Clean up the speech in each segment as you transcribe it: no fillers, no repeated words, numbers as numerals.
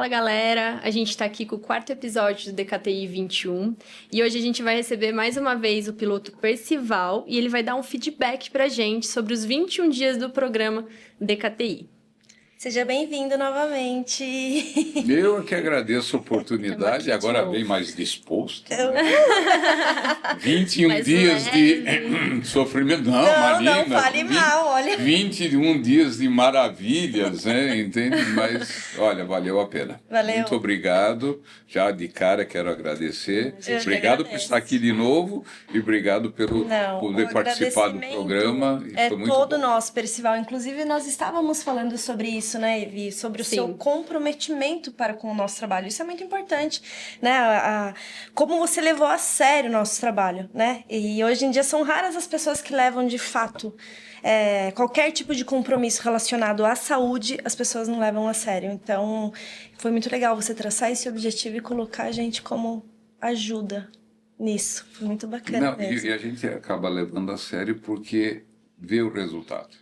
Fala galera, a gente tá aqui com o 4º episódio do DKTI 21 e hoje a gente vai receber mais uma vez o piloto Percival e ele vai dar um feedback pra gente sobre os 21 dias do programa DKTI. Seja bem-vindo novamente. Eu é que agradeço a oportunidade, agora bem mais disposto. 21 mais dias leve. de sofrimento. Não, Marina, não fale mal, olha. 21 dias de maravilhas, né? Entende? Mas, olha, valeu a pena. Valeu. Muito obrigado. Já de cara quero agradecer. Obrigado por estar aqui de novo e obrigado pelo poder participar do programa. É foi muito todo bom. nosso, Percival. Inclusive, nós estávamos falando sobre isso, né, Evi? Sobre o seu comprometimento para com o nosso trabalho. Isso é muito importante, né? Como você levou a sério o nosso trabalho, né? E hoje em dia são raras as pessoas que levam de fato qualquer tipo de compromisso relacionado à saúde, as pessoas não levam a sério. Então, foi muito legal você traçar esse objetivo e colocar a gente como ajuda nisso. Foi muito bacana mesmo. E a gente acaba levando a sério porque vê o resultado.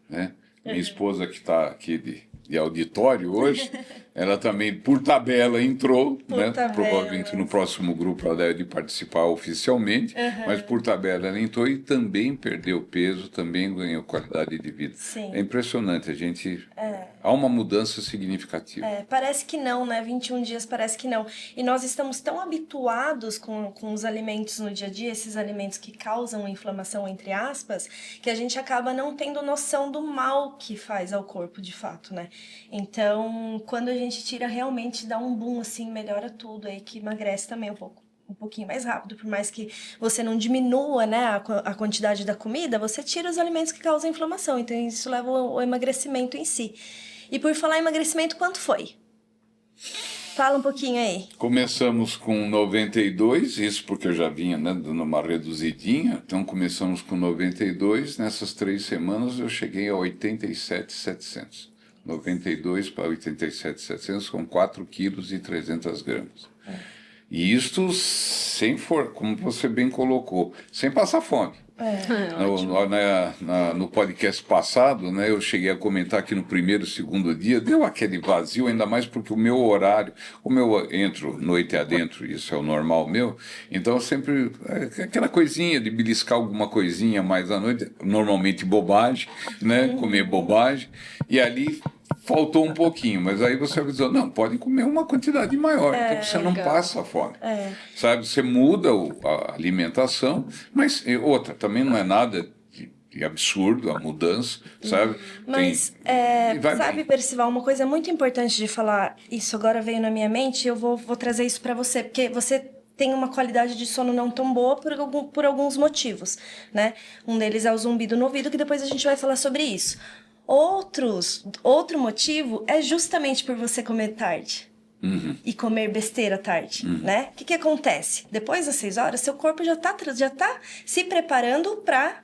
Né? Minha esposa, que está aqui de auditório hoje, ela também, por tabela, entrou, né? Provavelmente no próximo grupo ela deve participar oficialmente, mas por tabela ela entrou e também perdeu peso, também ganhou qualidade de vida. Sim. É impressionante, a gente... Há uma mudança significativa. Parece que não, né? 21 dias parece que não. E nós estamos tão habituados com os alimentos no dia a dia, esses alimentos que causam inflamação, entre aspas, que a gente acaba não tendo noção do mal que faz ao corpo, de fato, né? Então, quando a gente tira, realmente dá um boom, assim, melhora tudo, aí que emagrece também um pouquinho mais rápido, por mais que você não diminua, né, a quantidade da comida, você tira os alimentos que causam inflamação, então isso leva ao emagrecimento em si. E por falar em emagrecimento, quanto foi? Fala um pouquinho aí. Começamos com 92, isso porque eu já vinha, né, dando uma reduzidinha, então começamos com 92, nessas 3 semanas eu cheguei a 87,700. 92 para 87,700 com 4 quilos e 300 gramas. E isto sem como você bem colocou, sem passar fome. No podcast passado, né, eu cheguei a comentar que no primeiro e segundo dia deu aquele vazio, ainda mais porque o meu horário, como eu entro noite adentro, isso é o normal meu, então sempre aquela coisinha de beliscar alguma coisinha mais à noite, normalmente bobagem, né, comer bobagem, e ali faltou um pouquinho, mas aí você avisou, não, pode comer uma quantidade maior, então você não passa fome, sabe? Você muda a alimentação, mas outra, também não é nada de absurdo a mudança, sabe? Mas, sabe, Percival, uma coisa muito importante de falar, isso agora veio na minha mente, eu vou trazer isso para você, porque você tem uma qualidade de sono não tão boa por alguns motivos, né? Um deles é o zumbido no ouvido, que depois a gente vai falar sobre isso. Outro motivo é justamente por você comer tarde. E comer besteira tarde, né? O que acontece? Depois das 6 horas, seu corpo já tá se preparando para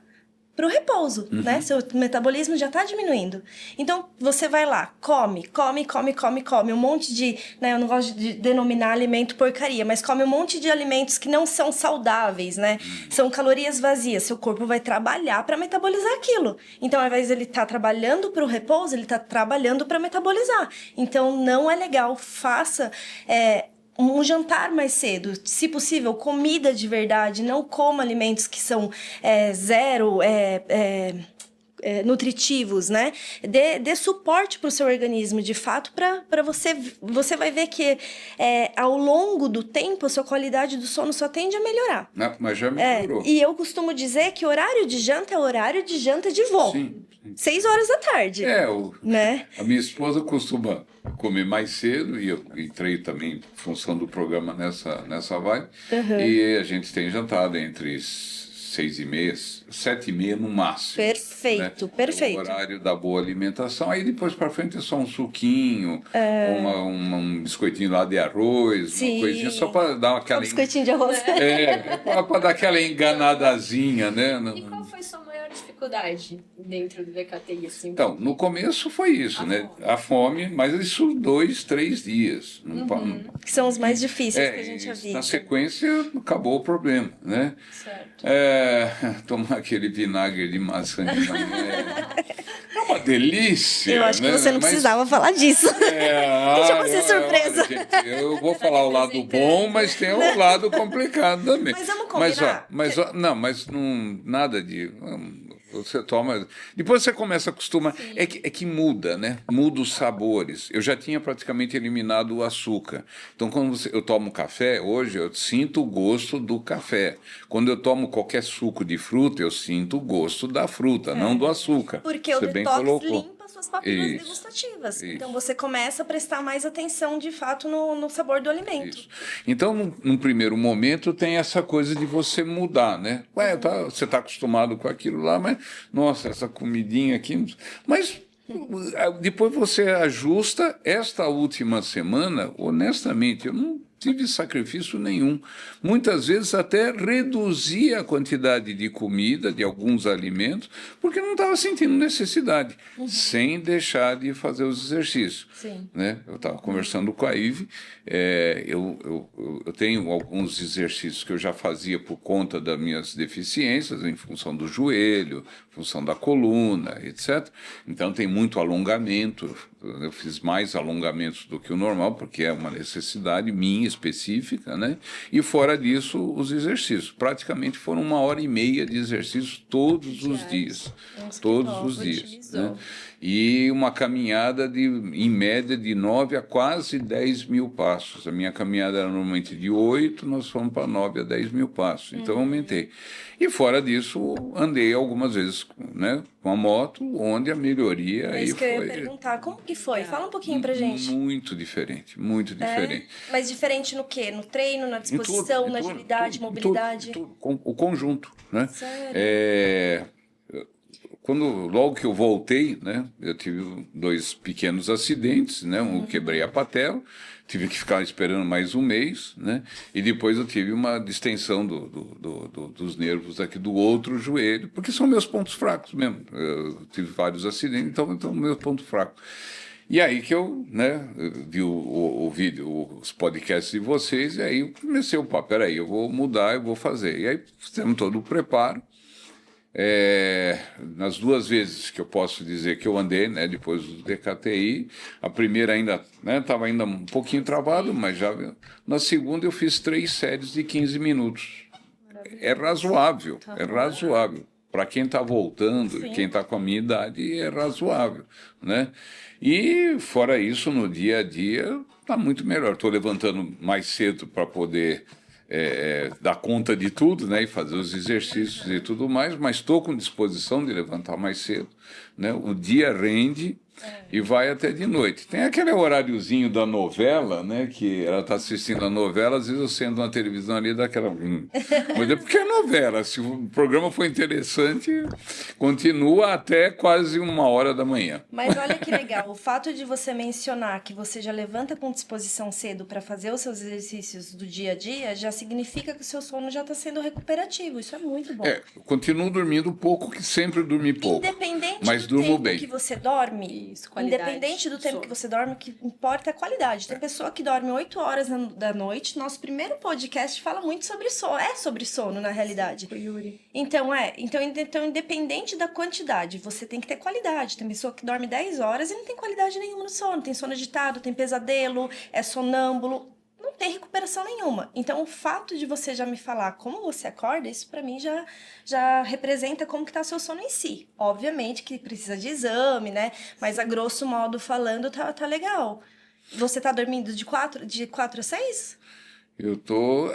o repouso, né? Seu metabolismo já tá diminuindo. Então, você vai lá, come um monte de... Né? Eu não gosto de denominar alimento porcaria, mas come um monte de alimentos que não são saudáveis, né? São calorias vazias. Seu corpo vai trabalhar para metabolizar aquilo. Então, ao invés de ele estar trabalhando para o repouso, ele tá trabalhando para metabolizar. Então, não é legal. Faça... um jantar mais cedo, se possível, comida de verdade, não coma alimentos que são zero nutritivos, né? Dê suporte para o seu organismo, de fato, para você vai ver que ao longo do tempo a sua qualidade do sono só tende a melhorar. Não, mas já melhorou. E eu costumo dizer que horário de janta é horário de janta de vó. Sim. 6 horas da tarde. Né? A minha esposa costuma comer mais cedo, e eu entrei também em função do programa nessa vibe, e a gente tem jantado entre 6h30, 7h30 no máximo. Perfeito, né? perfeito. É o horário da boa alimentação. Aí depois para frente é só um suquinho, um biscoitinho lá de arroz, uma coisinha só para dar aquela... Um biscoitinho de arroz. para dar aquela enganadazinha, né? E qual foi sua maior dificuldade dificuldade dentro do DKTI, assim? Então, no começo foi isso, né? A fome, mas isso 2, 3 dias. Que são os mais difíceis que a gente Na evita. sequência, acabou o problema, né? Certo. Tomar aquele vinagre de maçã de manhã é uma delícia. Eu acho que você não precisava falar disso. Deixa você surpresa. Olha, gente, eu vou falar o lado bom, mas tem o lado complicado também. Mas vamos combinar. Mas não, nada de... Você toma... Depois você começa a acostumar. É que muda, né? Muda os sabores. Eu já tinha praticamente eliminado o açúcar. Então, quando eu tomo café, hoje eu sinto o gosto do café. Quando eu tomo qualquer suco de fruta, eu sinto o gosto da fruta, não do açúcar. Porque o Você bem detox colocou. limpa suas papilas degustativas. Então, você começa a prestar mais atenção, de fato, no sabor do alimento. Isso. Então, num primeiro momento, tem essa coisa de você mudar, né? Você está acostumado com aquilo lá, mas, nossa, essa comidinha aqui... Mas depois você ajusta. Esta última semana, honestamente, eu não tive sacrifício nenhum. Muitas vezes até reduzia a quantidade de comida, de alguns alimentos, porque não estava sentindo necessidade, sem deixar de fazer os exercícios. Sim. Né? Eu estava conversando com a Ive, eu tenho alguns exercícios que eu já fazia por conta das minhas deficiências, em função do joelho, em função da coluna, etc. Então tem muito alongamento. Eu fiz mais alongamentos do que o normal, porque é uma necessidade minha específica, né? E fora disso, os exercícios. Praticamente foram 1h30 de exercícios todos os dias. Todos os dias. Né? E uma caminhada em média de 9 a quase 10 mil passos. A minha caminhada era normalmente de 8, nós fomos para 9 a 10 mil passos. Então, eu aumentei. E fora disso, andei algumas vezes, né, com a moto, onde a melhoria É isso que eu ia perguntar. Como que foi? Fala um pouquinho pra gente. Muito diferente, muito diferente. Mas diferente no quê? No treino, na disposição, na agilidade, mobilidade? O conjunto, né? Sério? Logo que eu voltei, né, eu tive 2 pequenos acidentes, né, quebrei a patela, tive que ficar esperando mais um mês, né, e depois eu tive uma distensão dos nervos aqui do outro joelho, porque são meus pontos fracos mesmo. Eu tive vários acidentes, então meus pontos fracos. E aí que eu, né, vi o vídeo, os podcasts de vocês, e aí eu comecei peraí, eu vou mudar, eu vou fazer. E aí fizemos todo o preparo. Nas 2 vezes que eu posso dizer que eu andei, né, depois do DKTI, a primeira ainda estava ainda um pouquinho travado, mas já na segunda eu fiz 3 séries de 15 minutos. É razoável, é razoável. Para quem está voltando, quem está com a minha idade, é razoável, né? E fora isso, no dia a dia, está muito melhor. Estou levantando mais cedo para poder dar conta de tudo, né, e fazer os exercícios e tudo mais, mas estou com disposição de levantar mais cedo, né? O dia rende e vai até de noite. Tem aquele horáriozinho da novela, né, que ela está assistindo a novela, às vezes eu sento na televisão ali daquela... Mas é porque é novela, se o programa for interessante, continua até quase 1h da manhã. Mas olha que legal, o fato de você mencionar que você já levanta com disposição cedo para fazer os seus exercícios do dia a dia, já significa que o seu sono já está sendo recuperativo, isso é muito bom. Eu continuo dormindo pouco, que sempre dormi pouco. Independente mas do durmo tempo bem. que você dorme, independente do tempo que você dorme, o que importa é a qualidade. Tem pessoa que dorme 8 horas da noite. Nosso primeiro podcast fala muito sobre sono. É sobre sono, na realidade. Yuri. Então, independente da quantidade, você tem que ter qualidade. Tem pessoa que dorme 10 horas e não tem qualidade nenhuma no sono. Tem sono agitado, tem pesadelo, é sonâmbulo. Não tem recuperação nenhuma. Então, o fato de você já me falar como você acorda, isso pra mim já representa como que tá o seu sono em si. Obviamente que precisa de exame, né? Mas a grosso modo falando, tá legal. Você tá dormindo de 4 a 6? Eu tô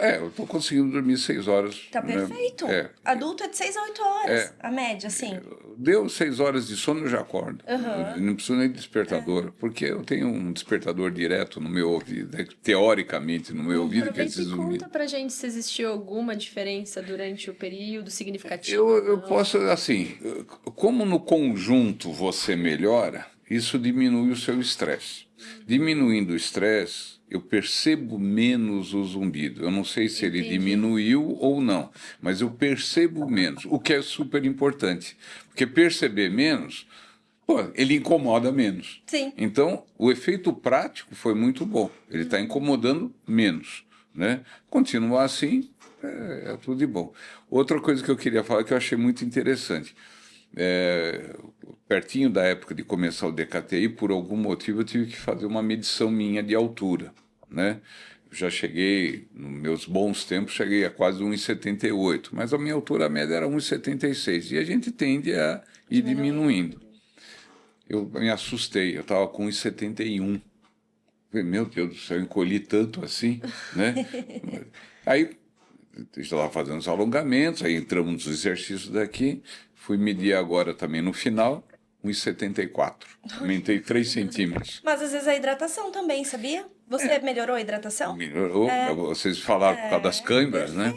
conseguindo dormir 6 horas. Tá perfeito. Adulto é de 6 a 8 horas, a média, assim. Deu 6 horas de sono, eu já acordo. Eu não preciso nem de despertador, porque eu tenho um despertador direto no meu ouvido, teoricamente no meu ouvido. Aproveita e conta pra gente se existiu alguma diferença durante o período significativo. Eu posso, assim, como no conjunto você melhora, isso diminui o seu estresse. Diminuindo o estresse, eu percebo menos o zumbido. Eu não sei se ele diminuiu ou não, mas eu percebo menos, o que é super importante. Porque perceber menos, ele incomoda menos. Sim. Então, o efeito prático foi muito bom. Ele está incomodando menos, né? Continuar assim, é tudo de bom. Outra coisa que eu queria falar que eu achei muito interessante. Pertinho da época de começar o DKTI, por algum motivo eu tive que fazer uma medição minha de altura, né? Eu já cheguei, nos meus bons tempos, cheguei a quase 1,78, mas a minha altura média era 1,76 e a gente tende a ir diminuindo. Eu me assustei, eu estava com 1,71. Meu Deus do céu, eu encolhi tanto assim, né? Aí estava fazendo os alongamentos, aí entramos nos exercícios daqui, fui medir agora também no final, 1,74. Aumentei 3 centímetros. Mas às vezes a hidratação também, sabia? Você melhorou a hidratação? Melhorou, vocês falaram por causa das câimbras, né?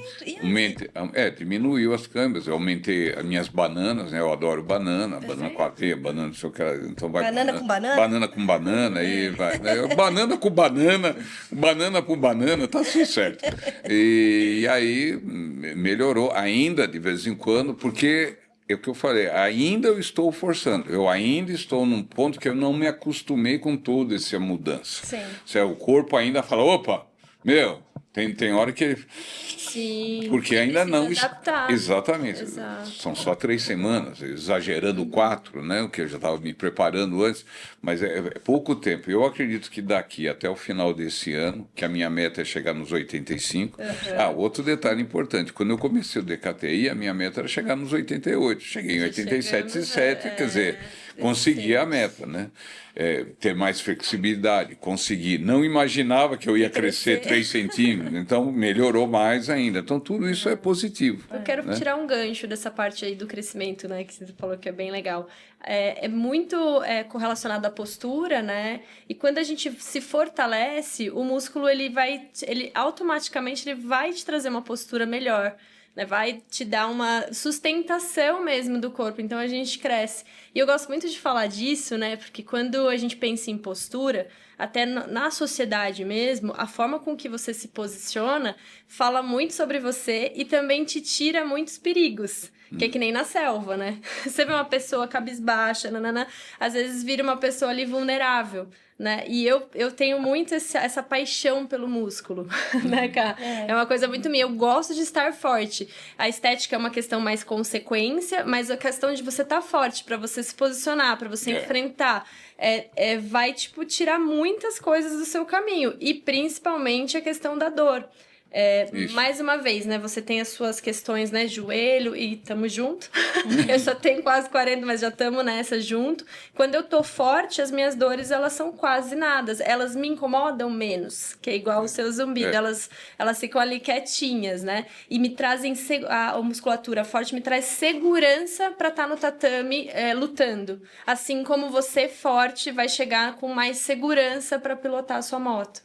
Diminuiu as câimbras. Eu aumentei as minhas bananas, né? Eu adoro banana com aveia, banana, não sei o que. Então vai banana com banana? Banana com banana, aí vai. Né? Banana com banana, banana com banana, tá tudo certo. E aí melhorou ainda de vez em quando, porque é o que eu falei, ainda eu estou forçando, eu ainda estou num ponto que eu não me acostumei com toda essa mudança. Sim. O corpo ainda fala, opa, tem hora que... Sim. Porque ainda não... Adaptar. Exatamente. Exato. São só 3 semanas, exagerando 4, né? O que eu já estava me preparando antes, mas é pouco tempo. Eu acredito que daqui até o final desse ano, que a minha meta é chegar nos 85. Outro detalhe importante, quando eu comecei o DKTI, a minha meta era chegar nos 88. Cheguei em 87,7, quer dizer, consegui a meta, né? Ter mais flexibilidade, conseguir. Não imaginava que eu ia crescer 3 centímetros, então melhorou mais ainda. Então tudo isso é positivo. Eu quero tirar um gancho dessa parte aí do crescimento, né, que você falou que é bem legal. É muito correlacionado à postura, né? E quando a gente se fortalece, o músculo ele automaticamente ele vai te trazer uma postura melhor. Vai te dar uma sustentação mesmo do corpo, então a gente cresce. E eu gosto muito de falar disso, né? Porque quando a gente pensa em postura, até na sociedade mesmo, a forma com que você se posiciona fala muito sobre você e também te tira muitos perigos. Que é que nem na selva, né? Você vê uma pessoa cabisbaixa, às vezes vira uma pessoa ali vulnerável, né? E eu tenho muito essa paixão pelo músculo, né, cara? É uma coisa muito minha. Eu gosto de estar forte. A estética é uma questão mais consequência, mas a questão de você estar forte, para você se posicionar, para você enfrentar, vai, tirar muitas coisas do seu caminho. E principalmente a questão da dor. Mais uma vez, né? Você tem as suas questões, né? Joelho e tamo junto. Eu só tenho quase 40, mas já tamo nessa junto. Quando eu tô forte, as minhas dores, elas são quase nada. Elas me incomodam menos, que é igual o seu zumbido. Elas ficam ali quietinhas, né? E me trazem... A musculatura forte me traz segurança pra estar no tatame lutando. Assim como você forte vai chegar com mais segurança pra pilotar a sua moto.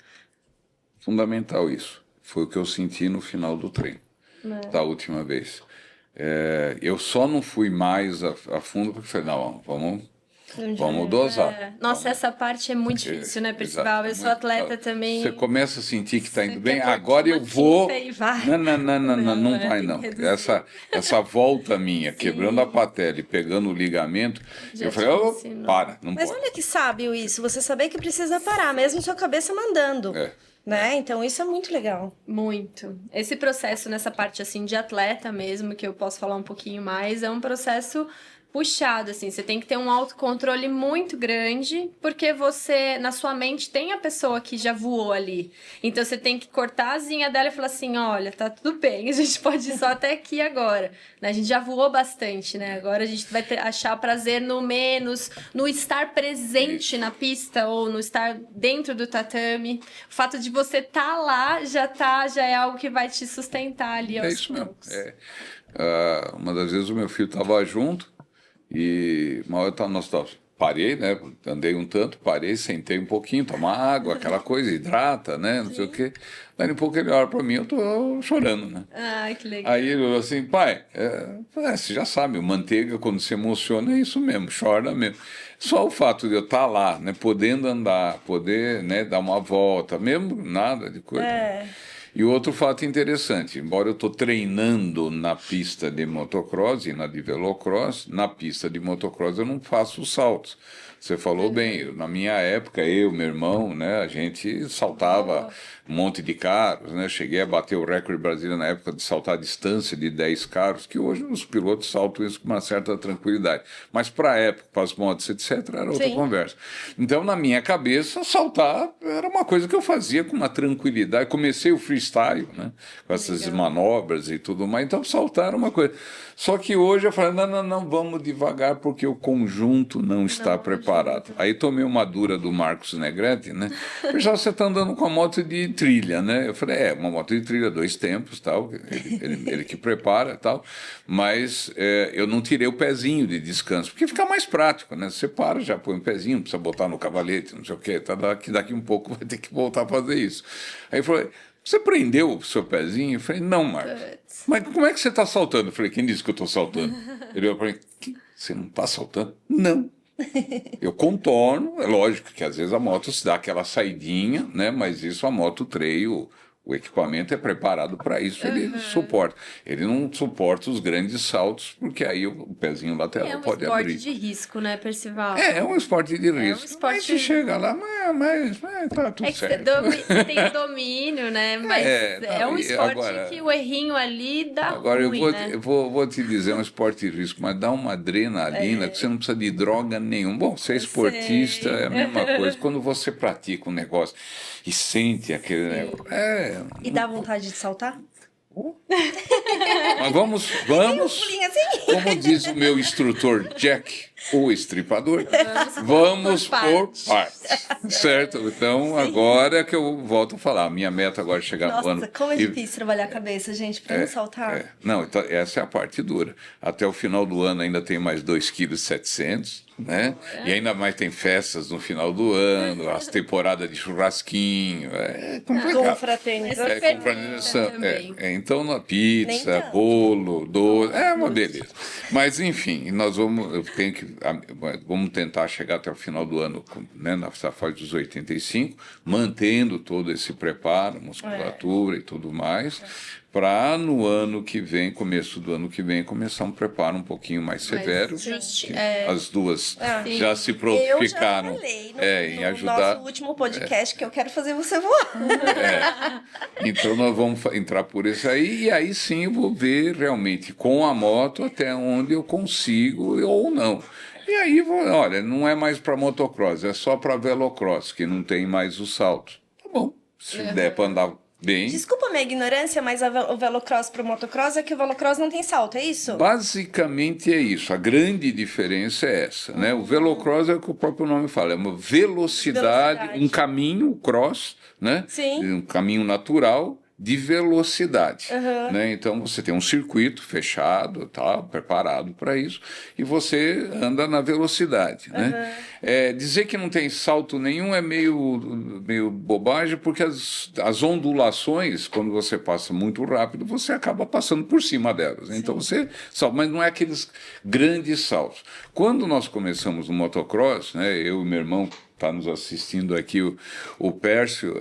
Fundamental isso. Foi o que eu senti no final do treino, da última vez. Eu só não fui mais a fundo porque falei, não, vamos dosar. Nossa, essa parte é muito difícil, né, Percival? Eu sou atleta também. Você começa a sentir que está indo bem, agora eu vou... Não vai não. Essa volta minha, quebrando a patela e pegando o ligamento, eu falei, não Mas pode. olha que sábio isso, você saber que precisa parar, mesmo sua cabeça mandando. Né? Então isso é muito legal. Muito. Esse processo nessa parte assim de atleta mesmo, que eu posso falar um pouquinho mais, é um processo puxado, assim, você tem que ter um autocontrole muito grande, porque você, na sua mente, tem a pessoa que já voou ali. Então, você tem que cortar a asinha dela e falar assim, olha, tá tudo bem, a gente pode ir só até aqui agora. A gente já voou bastante, né? Agora a gente vai achar prazer no menos, no estar presente na pista ou no estar dentro do tatame. O fato de você estar lá já é algo que vai te sustentar ali aos poucos. Uma das vezes o meu filho estava junto, e uma hora nós estávamos parei, né? Andei um tanto, parei, sentei um pouquinho, tomar água, aquela coisa, hidrata, né? Não sei o quê. Daí um pouco ele olha para mim, eu tô chorando, né? Ah, que legal. Aí ele falou assim, pai, você já sabe, o manteiga, quando se emociona, é isso mesmo, chora mesmo. Só o fato de eu estar lá, né, podendo andar, poder, né, dar uma volta, mesmo nada de coisa. E outro fato interessante, embora eu estou treinando na pista de motocross e na de velocross, na pista de motocross eu não faço saltos. Você falou bem, na minha época, meu irmão, né, a gente saltava um monte de carros, né, cheguei a bater o recorde brasileiro na época de saltar a distância de 10 carros, que hoje os pilotos saltam isso com uma certa tranquilidade. Mas para a época, para as motos, etc., era outra conversa. Então, na minha cabeça, saltar era uma coisa que eu fazia com uma tranquilidade. Comecei o freestyle, né, com essas manobras e tudo mais, então saltar era uma coisa. Só que hoje eu falei, não, vamos devagar, porque o conjunto não está preparado. Aí tomei uma dura do Marcos Negrete, né? Já você está andando com a moto de trilha, né? Eu falei, uma moto de trilha, 2 tempos, tal, ele que prepara, tal, mas eu não tirei o pezinho de descanso, porque fica mais prático, né? Você para, já põe um pezinho, não precisa botar no cavalete, não sei o quê, tá, daqui um pouco vai ter que voltar a fazer isso. Aí eu falei, você prendeu o seu pezinho? Eu falei, não, Marcos. Mas como é que você está saltando? Eu falei, quem disse que eu estou saltando? Ele olhou para mim, você não está saltando? Não. Eu contorno, é lógico que às vezes a moto se dá aquela saidinha, né? Mas isso a moto trail, o equipamento é preparado para isso, ele suporta. Ele não suporta os grandes saltos, porque aí o pezinho lateral pode abrir. É um esporte de risco, né, Percival? É um esporte de risco. Mas se chega lá, mas tá tudo certo. Você tem o domínio, né? Mas é um esporte agora, que o errinho ali dá agora ruim, eu vou te dizer, é um esporte de risco, mas dá uma adrenalina que você não precisa de droga nenhuma. Bom, ser esportista é a mesma coisa. Quando você pratica um negócio e sente aquele negócio... E dá vontade de saltar? Mas vamos, como diz o meu instrutor Jack, o estripador, vamos por partes, certo? Então, agora que eu volto a falar, minha meta agora é chegar no ano... Nossa, como é difícil trabalhar a cabeça, gente, para não saltar. Não, então, essa é a parte dura. Até o final do ano ainda tem mais 2,7 kg, né? E ainda mais tem festas no final do ano, as temporadas de churrasquinho, é complicado. Confraternização. Então, na pizza, bolo, doce, é uma beleza. Mas, enfim, vamos tentar chegar até o final do ano, né, nessa fase dos 85, mantendo todo esse preparo, musculatura e tudo mais, para no ano que vem, começo do ano que vem, começar um preparo um pouquinho mais severo. As duas já se prontificaram em ajudar. No nosso último podcast que eu quero fazer você voar. Então nós vamos entrar por isso aí, e aí sim eu vou ver realmente com a moto até onde eu consigo ou não. E aí, olha, não é mais para motocross, é só para velocross, que não tem mais o salto. Tá bom, se der para andar bem. Desculpa a minha ignorância, mas o velocross para o motocross é que o velocross não tem salto, é isso? Basicamente é isso. A grande diferença é essa, né? O velocross é o que o próprio nome fala, é uma velocidade. Um caminho cross, né? Sim. Um caminho natural de velocidade, né? Então você tem um circuito fechado, tá, preparado para isso, e você anda na velocidade, né? Dizer que não tem salto nenhum é meio bobagem, porque as ondulações, quando você passa muito rápido, você acaba passando por cima delas. Então você salta, mas não é aqueles grandes saltos. Quando nós começamos no motocross, né? Eu e meu irmão está nos assistindo aqui, o Pércio,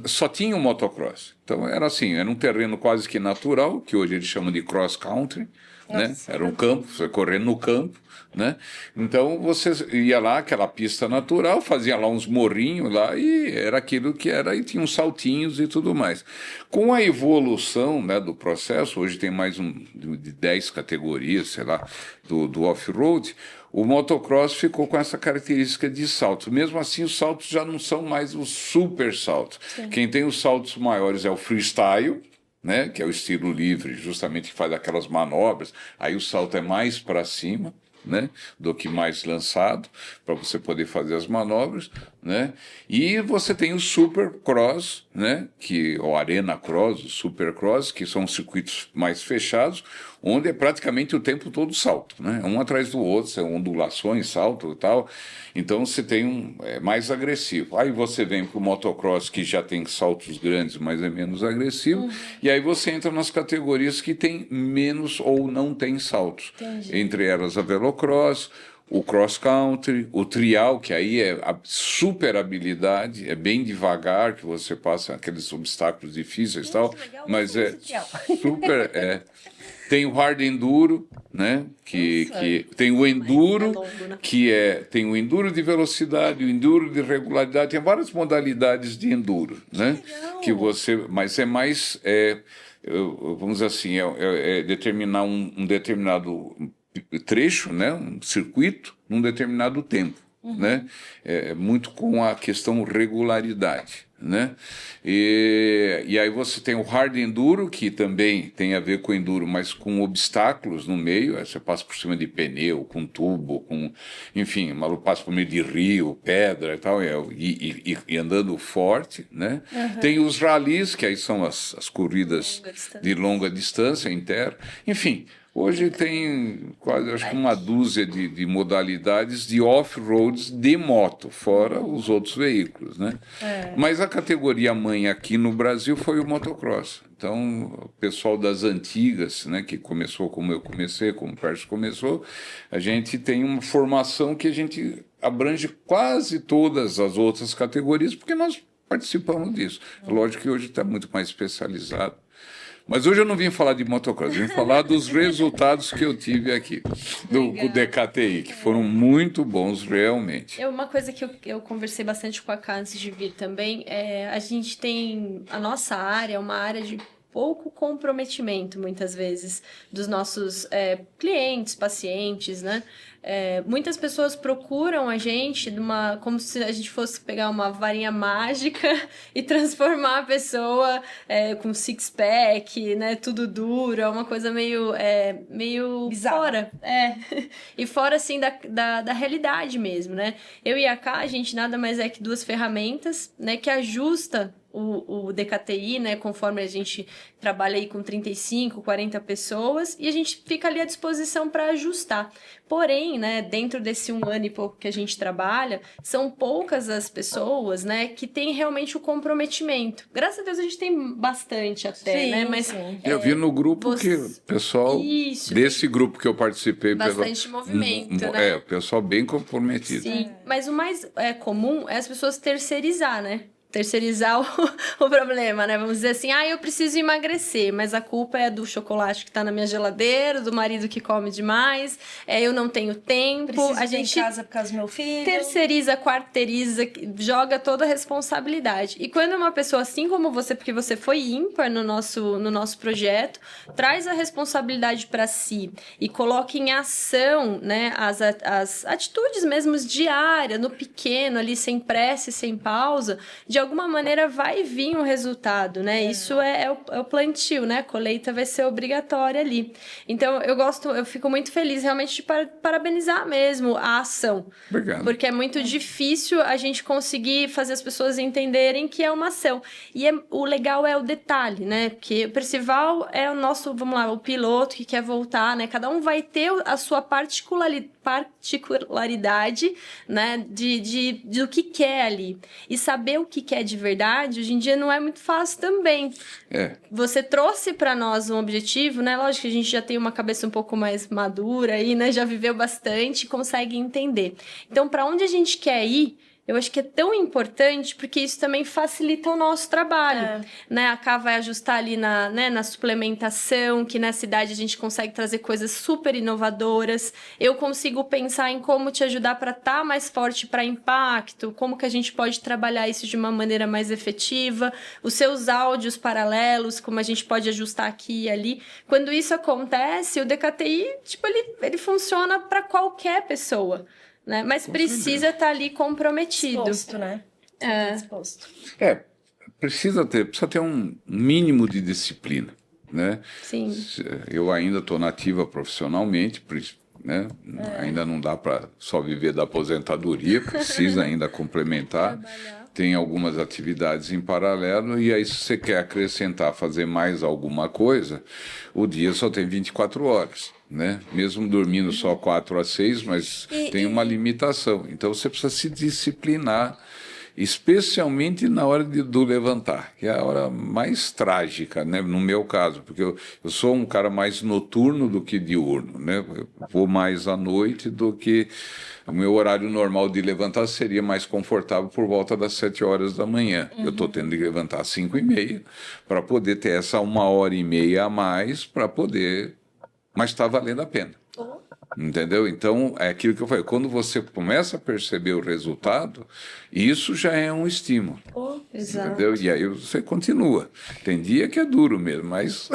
só tinha o motocross. Então era assim, era um terreno quase que natural, que hoje eles chamam de cross country, né? Era um campo, você correndo no campo, né? Então você ia lá, aquela pista natural, fazia lá uns morrinhos lá e era aquilo que era, e tinha uns saltinhos e tudo mais. Com a evolução, né, do processo, hoje tem mais de 10 categorias, sei lá, do off-road, o motocross ficou com essa característica de saltos. Mesmo assim, os saltos já não são mais os super saltos. Quem tem os saltos maiores é o freestyle, né, que é o estilo livre, justamente que faz aquelas manobras. Aí o salto é mais para cima, né, do que mais lançado, para você poder fazer as manobras, né? E você tem o Supercross, né? O Arena Cross, o Supercross, que são circuitos mais fechados, onde é praticamente o tempo todo salto, né? Um atrás do outro, são ondulações, salto e tal. Então você tem é mais agressivo. Aí você vem para o motocross, que já tem saltos grandes, mas é menos agressivo. E aí você entra nas categorias que tem menos ou não tem saltos. Entendi. Entre elas a velocross, o cross country, o trial, que aí é a super habilidade, é bem devagar que você passa aqueles obstáculos difíceis e tal, legal, mas gostei é desse trial. super. Tem o hard enduro, né? Que tem o enduro, longo, né? tem o enduro de velocidade, o enduro de regularidade, tem várias modalidades de enduro, né? legal. Mas é mais, vamos dizer assim, determinar um determinado trecho, né, um circuito, num determinado tempo, né? Muito com a questão regularidade, né? E aí você tem o hard enduro, que também tem a ver com enduro, mas com obstáculos no meio. Aí você passa por cima de pneu, com tubo, enfim, o maluco passa por meio de rio, pedra e tal, e andando forte, né? Tem os rallies, que aí são as corridas de longa distância em terra, enfim. Hoje tem quase, acho que uma dúzia de modalidades de off-roads de moto, fora os outros veículos, né? Mas a categoria mãe aqui no Brasil foi o motocross. Então, o pessoal das antigas, né, que começou como eu comecei, como o Pércio começou, a gente tem uma formação que a gente abrange quase todas as outras categorias, porque nós participamos disso. Lógico que hoje está muito mais especializado. Mas hoje eu não vim falar de motocross, eu vim falar dos resultados que eu tive aqui, do DKTI, que foram muito bons realmente. Uma coisa que eu conversei bastante com a Ká antes de vir também, a gente tem, a nossa área é uma área de pouco comprometimento, muitas vezes, dos nossos clientes, pacientes, né? Muitas pessoas procuram a gente como se a gente fosse pegar uma varinha mágica e transformar a pessoa com six-pack, né? Tudo duro, é uma coisa meio Bizarro. fora. E fora, assim, da realidade mesmo, né? Eu e a Ká, a gente nada mais é que duas ferramentas, né? Que ajusta o DKTI, né, conforme a gente trabalha aí com 35, 40 pessoas, e a gente fica ali à disposição para ajustar. Porém, né, dentro desse 1 ano e pouco que a gente trabalha, são poucas as pessoas, né, que têm realmente o comprometimento. Graças a Deus a gente tem bastante até, Sim, né, mas... sim. Eu vi no grupo que o pessoal, desse grupo que eu participei... Bastante movimento, né? O pessoal bem comprometido. Sim, mas o mais comum é as pessoas terceirizar, né? Terceirizar o problema, né? Vamos dizer assim, eu preciso emagrecer, mas a culpa é do chocolate que tá na minha geladeira, do marido que come demais, eu não tenho tempo. Preciso a ir gente em casa por causa do meu filho. Terceiriza, quarteiriza, joga toda a responsabilidade. E quando uma pessoa assim como você, porque você foi ímpar no nosso projeto, traz a responsabilidade para si e coloca em ação, né, as atitudes mesmo diárias, no pequeno ali, sem pressa e sem pausa, de alguma maneira vai vir um resultado, né? Isso é o plantio, né? A colheita vai ser obrigatória ali. Então, eu fico muito feliz realmente de parabenizar mesmo a ação. Obrigado. Porque é muito difícil a gente conseguir fazer as pessoas entenderem que é uma ação. E o legal é o detalhe, né? Porque o Percival é o nosso, vamos lá, o piloto que quer voltar, né? Cada um vai ter a sua particularidade, né? Do que quer ali. E saber o que quer de verdade, hoje em dia não é muito fácil também. Você trouxe para nós um objetivo, né? Lógico que a gente já tem uma cabeça um pouco mais madura aí, né? Já viveu bastante, consegue entender. Então, para onde a gente quer ir, eu acho que é tão importante, porque isso também facilita o nosso trabalho, né? A Ká vai ajustar ali na suplementação, que nessa idade a gente consegue trazer coisas super inovadoras. Eu consigo pensar em como te ajudar para estar mais forte para impacto, como que a gente pode trabalhar isso de uma maneira mais efetiva, os seus áudios paralelos, como a gente pode ajustar aqui e ali. Quando isso acontece, o DKTI, ele funciona para qualquer pessoa. Né? Mas precisa estar ali comprometido. Disposto, né? Disposto. Precisa ter um mínimo de disciplina, né? Sim. Eu ainda estou nativa profissionalmente, né? Ainda não dá para só viver da aposentadoria, precisa ainda complementar. Tem algumas atividades em paralelo, e aí se você quer acrescentar, fazer mais alguma coisa, o dia só tem 24 horas, né? Mesmo dormindo só 4 a 6, mas tem uma limitação. Então você precisa se disciplinar, especialmente na hora do levantar, que é a hora mais trágica, né? No meu caso, porque eu sou um cara mais noturno do que diurno, né? Eu vou mais à noite do que... O meu horário normal de levantar seria mais confortável por volta das 7 horas da manhã. Eu estou tendo de levantar às 5h30 para poder ter essa 1h30 a mais para poder... Mas está valendo a pena. Entendeu? Então, é aquilo que eu falei. Quando você começa a perceber o resultado, isso já é um estímulo. Exato. Entendeu? E aí você continua. Tem dia que é duro mesmo, mas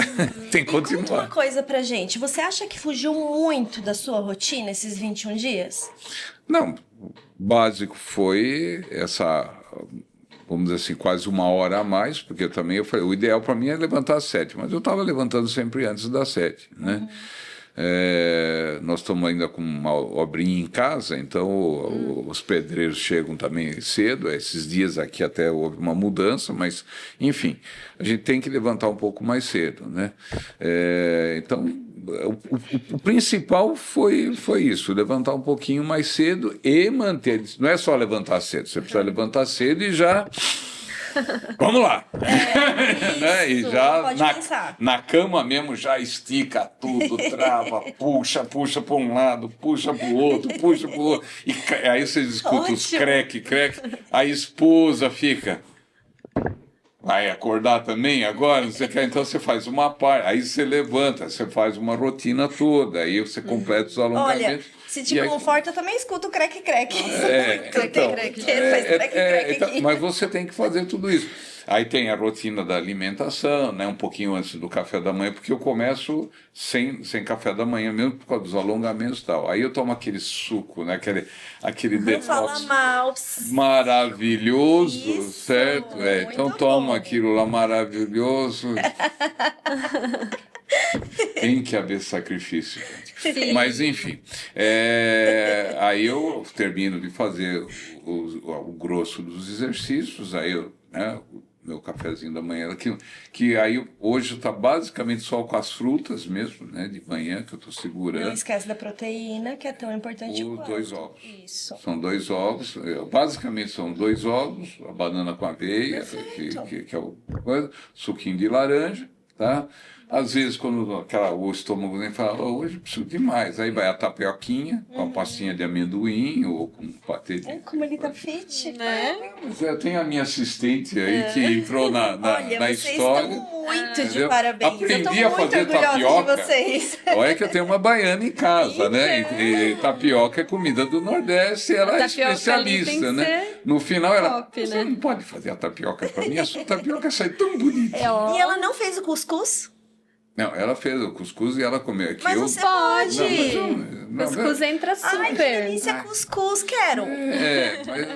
tem que continuar. Conta uma coisa pra gente. Você acha que fugiu muito da sua rotina esses 21 dias? Não, o básico foi essa, vamos dizer assim, quase 1 hora a mais, porque também eu falei, o ideal para mim é levantar às 7, mas eu estava levantando sempre antes das 7, né? Nós estamos ainda com uma obrinha em casa, então os pedreiros chegam também cedo. Esses dias aqui até houve uma mudança, mas enfim, a gente tem que levantar um pouco mais cedo, né? Então o principal foi isso, levantar um pouquinho mais cedo e manter. Não é só levantar cedo, você precisa levantar cedo e já... Vamos lá! Né? E já na cama mesmo já estica tudo, trava, puxa para um lado, puxa para o outro, puxa para o outro. E aí você escuta os creque, a esposa fica... Vai acordar também agora? Não sei o que. Então você faz uma parte, aí você levanta, você faz uma rotina toda, aí você completa os alongamentos. Olha, se te conforta, eu também escuto creque-creque. Mas você tem que fazer tudo isso. Aí tem a rotina da alimentação, né? Um pouquinho antes do café da manhã, porque eu começo sem café da manhã mesmo, por causa dos alongamentos e tal. Aí eu tomo aquele suco, né? Aquele detox maravilhoso, isso, certo? Então tomo aquilo lá maravilhoso. Tem que haver sacrifício. Sim. Mas, enfim, aí eu termino de fazer o grosso dos exercícios, aí eu... Né, meu cafezinho da manhã, que aí hoje está basicamente só com as frutas mesmo, né, de manhã, que eu estou segurando. Não esquece da proteína, que é tão importante quanto. 2 ovos. Isso. São 2 ovos, basicamente são 2 ovos, a banana com aveia, que é o coisa, suquinho de laranja, tá? Às vezes, quando o estômago vem fala, hoje preciso de mais. Aí vai a tapioquinha, com a pastinha de amendoim ou com patê de... Como ele tá fit, né? Eu tenho a minha assistente aí que entrou na história. Estão muito de parabéns. Aprendi a fazer tapioca. De vocês. Olha que eu tenho uma baiana em casa, né? E tapioca é comida do Nordeste, ela é especialista, né? No final ela... Você não pode fazer a tapioca para mim, a sua tapioca sai tão bonita. E ela não fez o cuscus? Não, ela fez o cuscuz e ela comeu aqui. Mas você pode! Cuscuz entra super. Ai, que delícia, cuscuz, quero!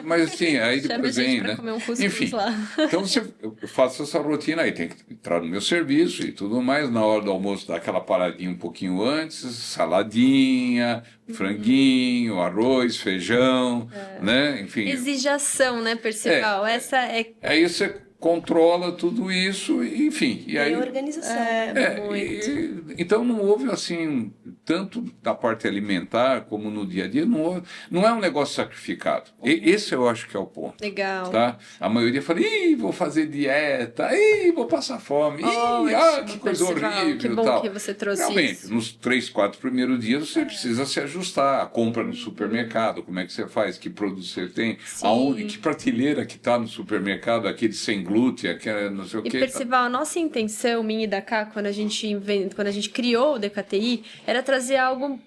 Mas assim, aí depois vem, né? Comer um cuscuz enfim, lá. então eu faço essa rotina aí, tem que entrar no meu serviço e tudo mais, na hora do almoço dá aquela paradinha um pouquinho antes, saladinha, franguinho, arroz, feijão, né? Enfim. Exijação, né, Percival? Essa é... Aí você controla tudo isso, enfim. E aí, organização. Muito. Então não houve assim, tanto da parte alimentar como no dia a dia, não é um negócio sacrificado. Esse eu acho que é o ponto. Legal. Tá? A maioria fala, vou fazer dieta, vou passar fome, que coisa horrível. Que bom tal. Que você trouxe Realmente, isso. nos 3, 4 primeiros dias você precisa se ajustar. A compra no supermercado, como é que você faz, que produto você tem, que prateleira que está no supermercado, aquele sem glúten, aquele não sei o quê. E Percival, a nossa intenção, minha e da Cá, quando a gente criou o DKTI, era trazer algo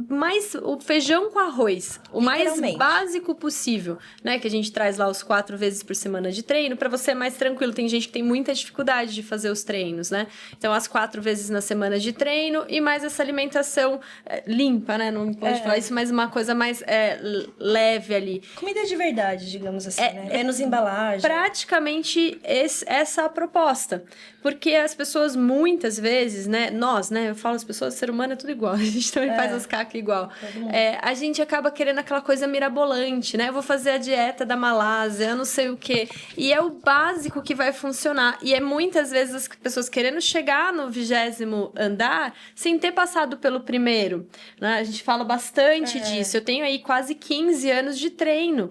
mais, o feijão com arroz, o mais básico possível, né? Que a gente traz lá os 4 vezes por semana de treino, para você mais tranquilo. Tem gente que tem muita dificuldade de fazer os treinos, né? Então, as 4 vezes na semana de treino e mais essa alimentação limpa, né? Não pode falar isso, mas uma coisa mais leve ali. Comida de verdade, digamos assim, né? Menos embalagem. Praticamente justamente essa a proposta. Porque as pessoas, muitas vezes, né? Nós, né? Eu falo as pessoas, ser humano é tudo igual. A gente também faz as cacas igual. A gente acaba querendo aquela coisa mirabolante, né? Eu vou fazer a dieta da Malásia, eu não sei o quê. E é o básico que vai funcionar. E é muitas vezes as pessoas querendo chegar no 20º andar sem ter passado pelo primeiro, né? A gente fala bastante disso. Eu tenho aí quase 15 anos de treino.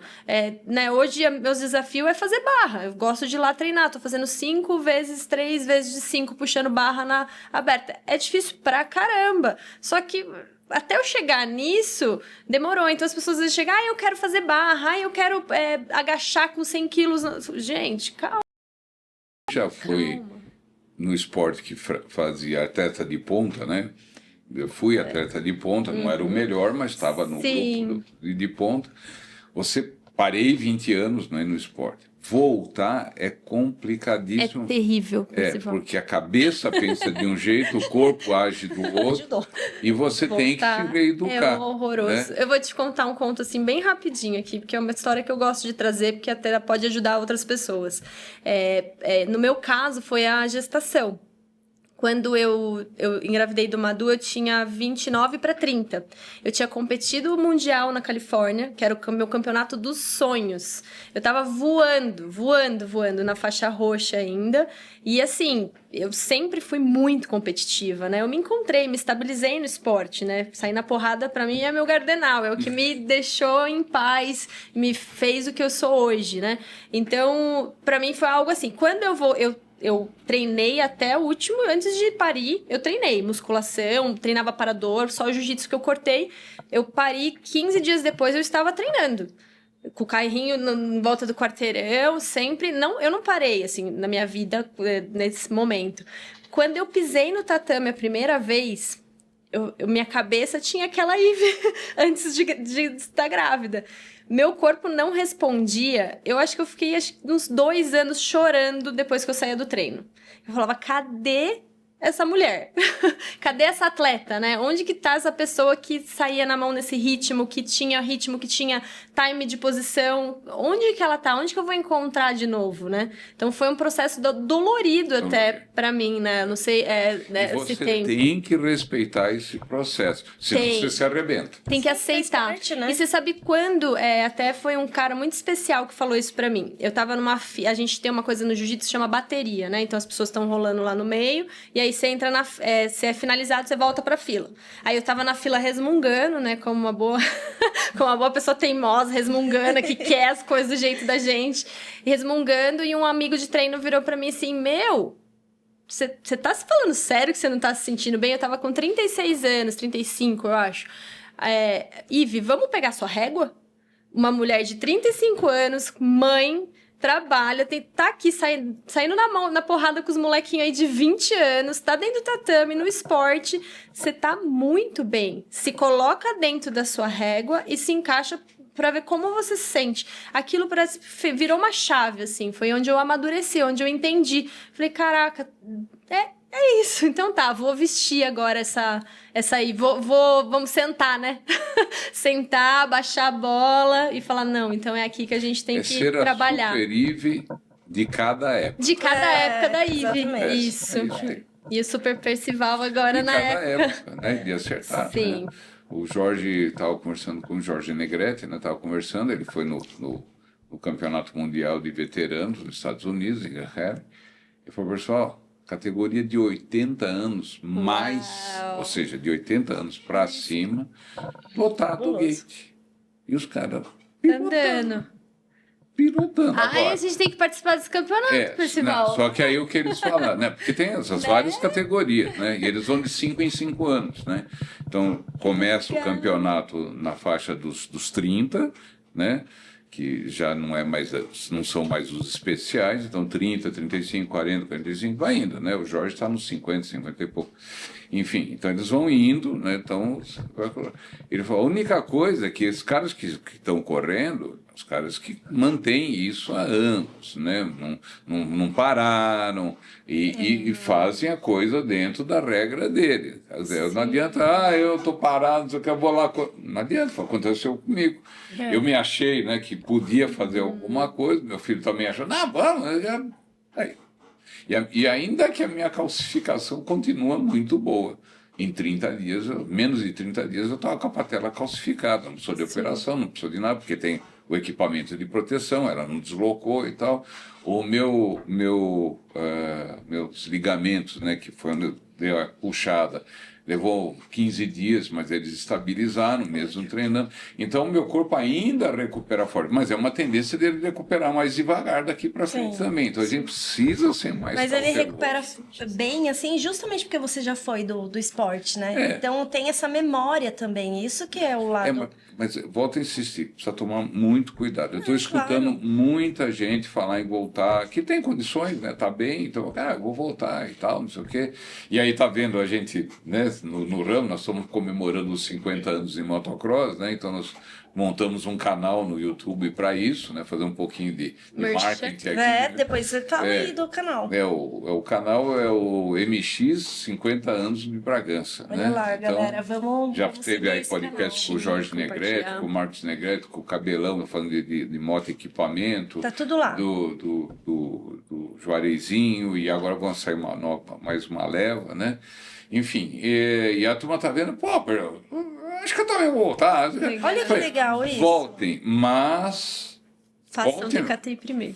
Né? Hoje, meus desafios é fazer barra. Eu gosto de ir lá treinar. Tô fazendo 5 vezes 3 vezes de 5, puxando barra na aberta. É difícil pra caramba. Só que até eu chegar nisso, demorou. Então as pessoas às vezes chegam, eu quero fazer barra, eu quero agachar com 100 quilos. Gente, calma. Já fui no esporte que fazia atleta de ponta, né? Eu fui atleta de ponta, não era o melhor, mas estava no grupo de ponta. Parei 20 anos, né, no esporte. Voltar é complicadíssimo. É terrível. Porque a cabeça pensa de um jeito, o corpo age do outro, e você tem que se reeducar. É horroroso. Né? Eu vou te contar um conto assim bem rapidinho aqui, porque é uma história que eu gosto de trazer, porque até pode ajudar outras pessoas. No meu caso, foi a gestação. Quando eu engravidei do Madu, eu tinha 29 para 30. Eu tinha competido o Mundial na Califórnia, que era o meu campeonato dos sonhos. Eu tava voando na faixa roxa ainda. E assim, eu sempre fui muito competitiva, né? Eu me encontrei, me estabilizei no esporte, né? Sair na porrada, pra mim, é meu gardenal. É o que me deixou em paz, me fez o que eu sou hoje, né? Então, pra mim foi algo assim. Quando eu treinei até o último, antes de parir, eu treinei musculação, treinava parador, só o jiu-jitsu que eu cortei. Eu pari, 15 dias depois eu estava treinando. Com o carrinho em volta do quarteirão, sempre. Eu não parei, assim, na minha vida, nesse momento. Quando eu pisei no tatame a primeira vez, minha cabeça tinha aquela Ivy antes de estar grávida. Meu corpo não respondia. Eu acho que eu fiquei uns 2 anos chorando depois que eu saía do treino. Eu falava, cadê essa mulher? Cadê essa atleta, né? Onde que tá essa pessoa que saía na mão nesse ritmo, que tinha time de posição? Onde que ela tá? Onde que eu vou encontrar de novo, né? Então foi um processo dolorido até pra mim, né? Não sei, né, você tem que respeitar esse processo, senão você se arrebenta. Tem que aceitar. Parte, né? E você sabe quando? Até foi um cara muito especial que falou isso pra mim. Eu tava a gente tem uma coisa no jiu-jitsu que chama bateria, né? Então as pessoas estão rolando lá no meio, e aí você entra você é finalizado, você volta pra fila. Aí eu tava na fila resmungando, né? Como uma boa pessoa teimosa, resmungando, que quer as coisas do jeito da gente. Resmungando, e um amigo de treino virou pra mim assim, você tá se falando sério que você não tá se sentindo bem? Eu tava com 36 anos, 35, eu acho. Ivy, vamos pegar sua régua? Uma mulher de 35 anos, mãe, trabalha, tá aqui saindo na porrada com os molequinhos aí de 20 anos, tá dentro do tatame, no esporte, você tá muito bem. Se coloca dentro da sua régua e se encaixa pra ver como você se sente. Aquilo virou uma chave, assim, foi onde eu amadureci, onde eu entendi. Falei, caraca, é isso. Então tá, vou vestir agora essa aí. Vamos sentar, né? Sentar, baixar a bola e falar, não, então é aqui que a gente tem que trabalhar. Ser a Super Ivy de cada época. De cada época da Ivy. Isso. E o Super Percival agora na época. Né? De acertar. Sim. Né? O Jorge, estava conversando com o Jorge Negrete, né? Ele foi no Campeonato Mundial de Veteranos dos Estados Unidos, em Garrett. Ele falou, pessoal, categoria de 80 anos mais, ou seja, de 80 anos para cima, lotado o gate. E os caras pilotando. Aí a gente tem que participar desse campeonato, Percival. Só que aí o que eles falam, né? Porque tem essas várias categorias, né? E eles vão de 5 em 5 anos, né? Então, começa o campeonato na faixa dos 30, né? Que já não são mais os especiais, então 30, 35, 40, 45, vai indo, né? O Jorge está nos 50, 50 e pouco. enfim, então eles vão indo, né? Então, ele falou, a única coisa é que esses caras que estão correndo, os caras que mantêm isso há anos, né? Não pararam e fazem a coisa dentro da regra dele. Quer dizer, não adianta, eu estou parado, não sei o que, eu vou lá. Não adianta, aconteceu comigo. Eu me achei, né, que podia fazer alguma coisa, meu filho também achou, não, vamos, aí. E ainda que a minha calcificação continua muito boa. Em 30 dias, menos de 30 dias, eu estava com a patela calcificada. Não precisou de operação, não precisou de nada, porque tem o equipamento de proteção, ela não deslocou e tal. Meus ligamentos, né, que foi onde eu dei a puxada, levou 15 dias, mas eles estabilizaram mesmo treinando. Então, o meu corpo ainda recupera forte, mas é uma tendência dele recuperar mais devagar daqui para frente também. Então, a gente precisa ser mais Mas cauteloso. ele recupera bem, assim, justamente porque você já foi do esporte, né? Então, tem essa memória também. Isso que é o lado... Mas volto a insistir, precisa tomar muito cuidado. Eu estou escutando muita gente falar em voltar, que tem condições, né? Tá bem, então, eu vou voltar e tal, não sei o quê. E aí tá vendo a gente, né? No ramo, nós estamos comemorando os 50 anos de motocross, né? Então nós montamos um canal no YouTube para isso, né? Fazer um pouquinho de marketing aqui. Depois você fala aí do canal. O canal é o MX 50 anos de Bragança. Olha lá, então, galera, vamos. Já teve aí podcast com o Jorge Negrete, com o Marcos Negrete, com o Cabelão, falando de moto equipamento. Tá tudo lá. Do Juareizinho, e agora vão sair mais uma leva, né? Enfim, e a turma tá vendo, acho que eu também vou voltar. Olha que legal isso. Voltem, mas... Façam DKTI primeiro.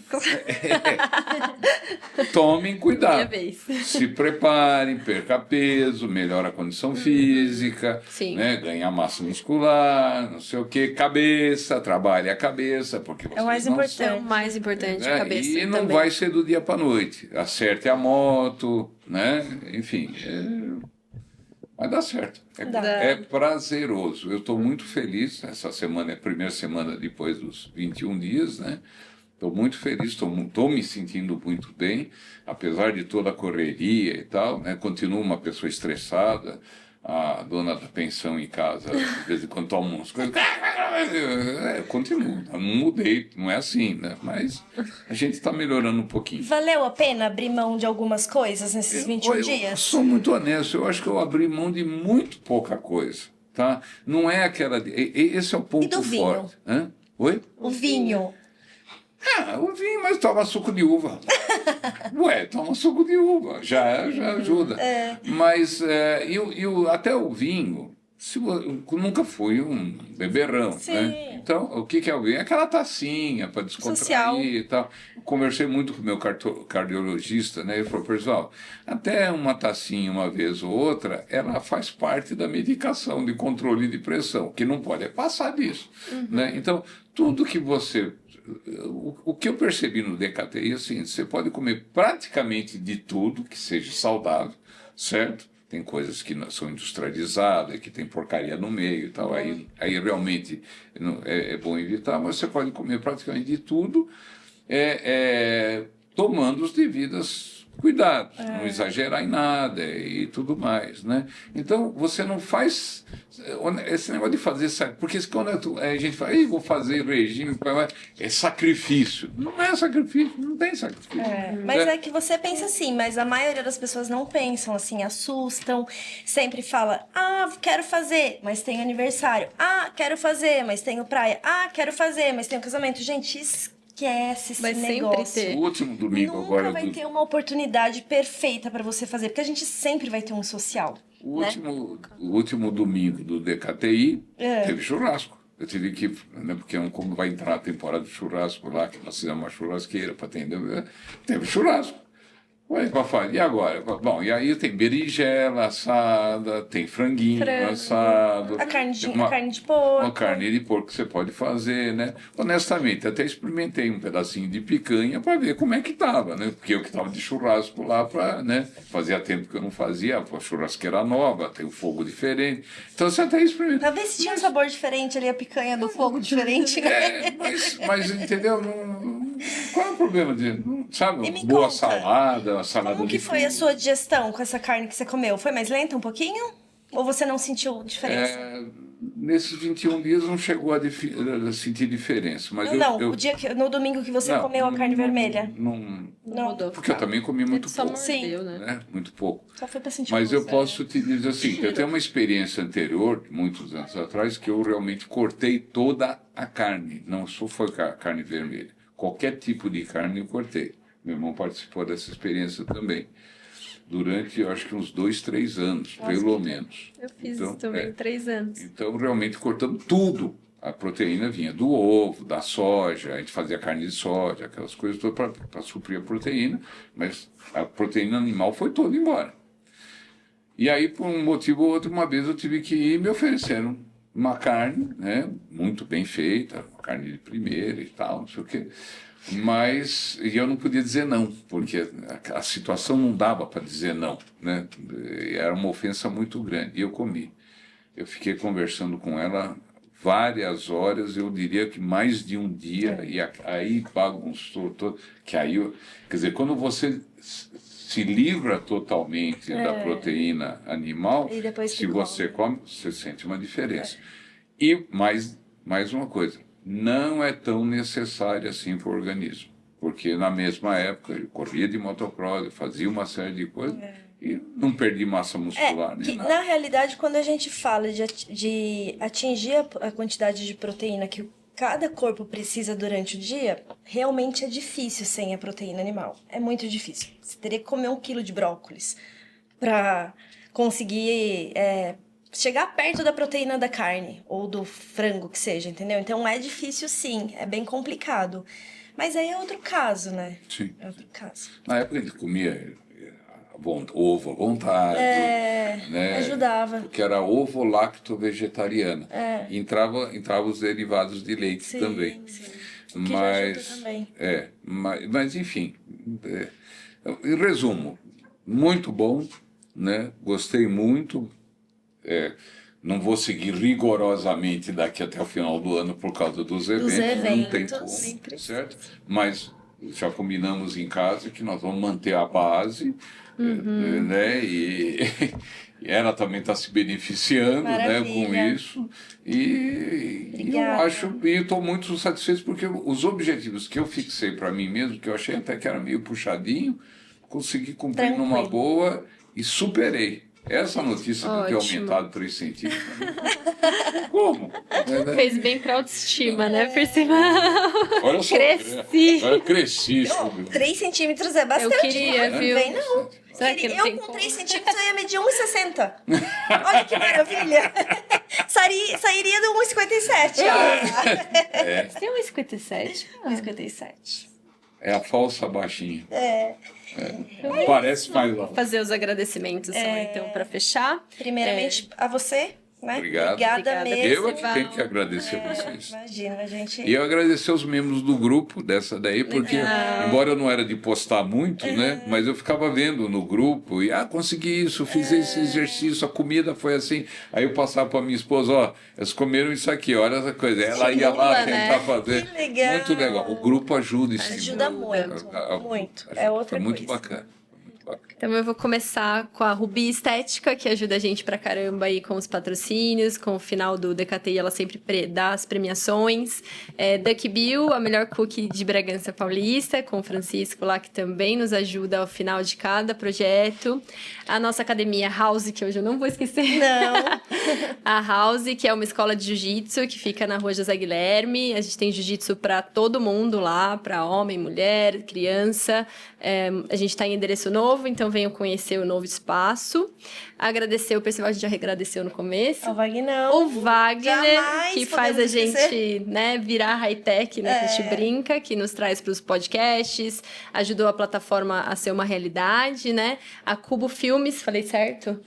Tomem cuidado. Minha vez. Se preparem, perca peso, melhora a condição física, né? Ganha massa muscular, não sei o que, cabeça, trabalhe a cabeça, porque vocês é o mais importante. É o mais importante, a cabeça. E não vai ser do dia para noite. Acerte a moto, né? Enfim, vai dar certo. É prazeroso. Eu estou muito feliz. Essa semana é a primeira semana depois dos 21 dias, né? Estou muito feliz, estou me sentindo muito bem, apesar de toda a correria e tal, né? Continuo uma pessoa estressada. A dona da pensão em casa, de vez em quando toma umas coisas. Continuo, não mudei, não é assim, né? Mas a gente está melhorando um pouquinho. Valeu a pena abrir mão de algumas coisas nesses 21 dias? Eu sou muito honesto, eu acho que eu abri mão de muito pouca coisa, tá? Não é aquela... Esse é o ponto forte. E do vinho? Hã? Oi? O vinho. O vinho, mas toma suco de uva. Toma suco de uva, já ajuda. Mas até o vinho, nunca fui um beberrão, né? Então, o que é o vinho? É aquela tacinha para descontrair social. E tal. Conversei muito com o meu cardiologista, né? Ele falou, pessoal, até uma tacinha uma vez ou outra, ela faz parte da medicação de controle de pressão, que não pode passar disso, né? Então, tudo que você... O que eu percebi no DKTI é assim, você pode comer praticamente de tudo que seja saudável, certo? Tem coisas que são industrializadas, que tem porcaria no meio e tal, aí realmente é bom evitar, mas você pode comer praticamente de tudo, tomando os devidos cuidados, não exagerar em nada e tudo mais, né? Então, você não faz... Esse negócio de fazer... Porque quando a gente fala, vou fazer regime, é sacrifício. Não é sacrifício, não tem sacrifício. Mas é que você pensa assim, mas a maioria das pessoas não pensam assim, assustam, sempre fala, quero fazer, mas tenho aniversário. Quero fazer, mas tenho praia. Quero fazer, mas tenho casamento. Gente, esquece esse negócio. Sempre ter. O último domingo Nunca agora... vai ter uma oportunidade perfeita para você fazer, porque a gente sempre vai ter um social. O último domingo do DKTI teve churrasco. Eu tive que, né, porque como vai entrar a temporada de churrasco lá, que nós fizemos uma churrasqueira para atender, teve churrasco. E agora? Bom, e aí tem berinjela assada, tem franguinho assado. A carne de porco. Uma carne de porco que você pode fazer, né? Honestamente, até experimentei um pedacinho de picanha para ver como é que tava, né? Porque eu que estava de churrasco lá, né? Fazia tempo que eu não fazia, a churrasqueira nova, tem um fogo diferente. Então você até experimenta. Talvez se tinha um sabor diferente ali, a picanha do fogo diferente. Mas entendeu? qual é o problema de, sabe, E me boa conta, salada, salada Como que de foi a sua digestão com essa carne que você comeu? Foi mais lenta um pouquinho? Ou você não sentiu diferença? Nesses 21 dias não chegou a sentir diferença, mas Não, no domingo que você comeu a carne vermelha. Não, Não. Mudou. porque eu também comi muito Só pouco, mordeu, né? né? Muito pouco. Só foi pra sentir Mas o eu gosto. posso te dizer assim, que eu tenho uma experiência anterior, muitos anos atrás, que eu realmente cortei toda a carne, não só foi a carne vermelha. Qualquer tipo de carne eu cortei. Meu irmão participou dessa experiência também. Durante, eu acho que uns 2, 3 anos, pelo menos. Eu fiz isso também, 3 anos. Então, realmente, cortando tudo. A proteína vinha do ovo, da soja, a gente fazia carne de soja, aquelas coisas todas para suprir a proteína, mas a proteína animal foi toda embora. E aí, por um motivo ou outro, uma vez eu tive que ir e me ofereceram uma carne, né, muito bem feita, uma carne de primeira e tal, não sei o quê. Mas eu não podia dizer não, porque a situação não dava para dizer não, né? Era uma ofensa muito grande. E eu comi. Eu fiquei conversando com ela várias horas, eu diria que mais de um dia, e aí bagunçou todo. Que aí, quer dizer, quando você se livra totalmente da proteína animal, E depois se que você come, você sente uma diferença. E mais uma coisa. Não é tão necessária assim para o organismo. Porque na mesma época eu corria de motocross, eu fazia uma série de coisas e não perdi massa muscular nem nada. Na realidade, quando a gente fala de atingir a quantidade de proteína que cada corpo precisa durante o dia, realmente é difícil sem a proteína animal. É muito difícil. Você teria que comer 1 quilo de brócolis para conseguir chegar perto da proteína da carne ou do frango que seja, entendeu? Então é difícil sim, é bem complicado. Mas aí é outro caso, né? Sim. É outro caso. Na época a gente comia ovo à vontade, né? Ajudava. Porque era ovo lacto vegetariana. Entrava os derivados de leite também. Sim. Que já Mas, ajuda também. mas enfim, em resumo, muito bom, né? Gostei muito. Não vou seguir rigorosamente daqui até o final do ano por causa dos eventos, não tem como, certo? Mas já combinamos em casa que nós vamos manter a base, né? E ela também está se beneficiando, né, com isso. E eu acho, e estou muito satisfeito porque os objetivos que eu fixei para mim mesmo, que eu achei até que era meio puxadinho, consegui cumprir numa boa e superei. Essa notícia de ter aumentado 3 centímetros. Como? Fez bem pra autoestima, né, Percival? Olha só. Cresci. Olha, cresci. 3 centímetros é bastante. Eu queria, não viu? Vem, não. Será que não tem com como? 3 centímetros eu ia medir 1,60. Olha que maravilha. Sairia do 1,57. Você tem 1,57? 1,57. É a falsa baixinha. Parece mais lá. Fazer os agradecimentos, então, para fechar. Primeiramente, a você, né? Obrigado. Obrigada mesmo. Eu é que tenho que agradecer vocês. Imagina, a gente... E eu agradecer os membros do grupo dessa daí, porque, embora eu não era de postar muito, né? Mas eu ficava vendo no grupo e, consegui isso, fiz esse exercício, a comida foi assim. Aí eu passava para minha esposa, eles comeram isso aqui, olha essa coisa. Ela ia lá tentar fazer. Que legal. Muito legal. O grupo ajuda isso. Ajuda muito, muito. É outra Foi muito coisa. bacana. Então eu vou começar com a Rubi Estética, que ajuda a gente pra caramba aí com os patrocínios, com o final do DKTI, ela sempre dá as premiações. Duck Bill, a melhor cookie de Bragança Paulista, com o Francisco lá, que também nos ajuda ao final de cada projeto. A nossa academia House, que hoje eu não vou esquecer. Não. A House, que é uma escola de jiu-jitsu, que fica na rua José Guilherme. A gente tem jiu-jitsu pra todo mundo lá, pra homem, mulher, criança. A gente tá em endereço novo, então venham conhecer o novo espaço. Agradecer o Percival, a gente já agradeceu no começo. O Wagner. O Wagner, Jamais que faz a podemos esquecer. gente, né, virar high-tech, né, que a gente brinca, que nos traz para os podcasts, ajudou a plataforma a ser uma realidade, né? A Cubo Filmes, falei certo?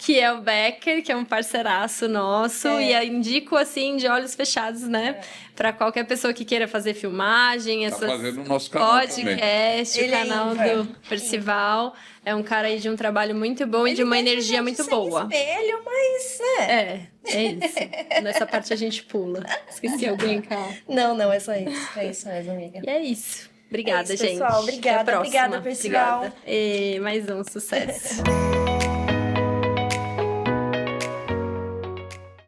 que é o Becker, que é um parceiraço nosso, e indico assim de olhos fechados, né? Para qualquer pessoa que queira fazer filmagem, Tá fazendo o nosso canal podcast, o canal do Percival. É um cara aí de um trabalho muito bom e de uma energia muito boa. Espelho, mas é isso. Nessa parte a gente pula. Esqueci alguém, cara. Não, é só isso. É isso mesmo, amiga. E é isso. Obrigada, é isso, gente. pessoal. Obrigada, Até a próxima. Percival. Obrigada. E mais um sucesso.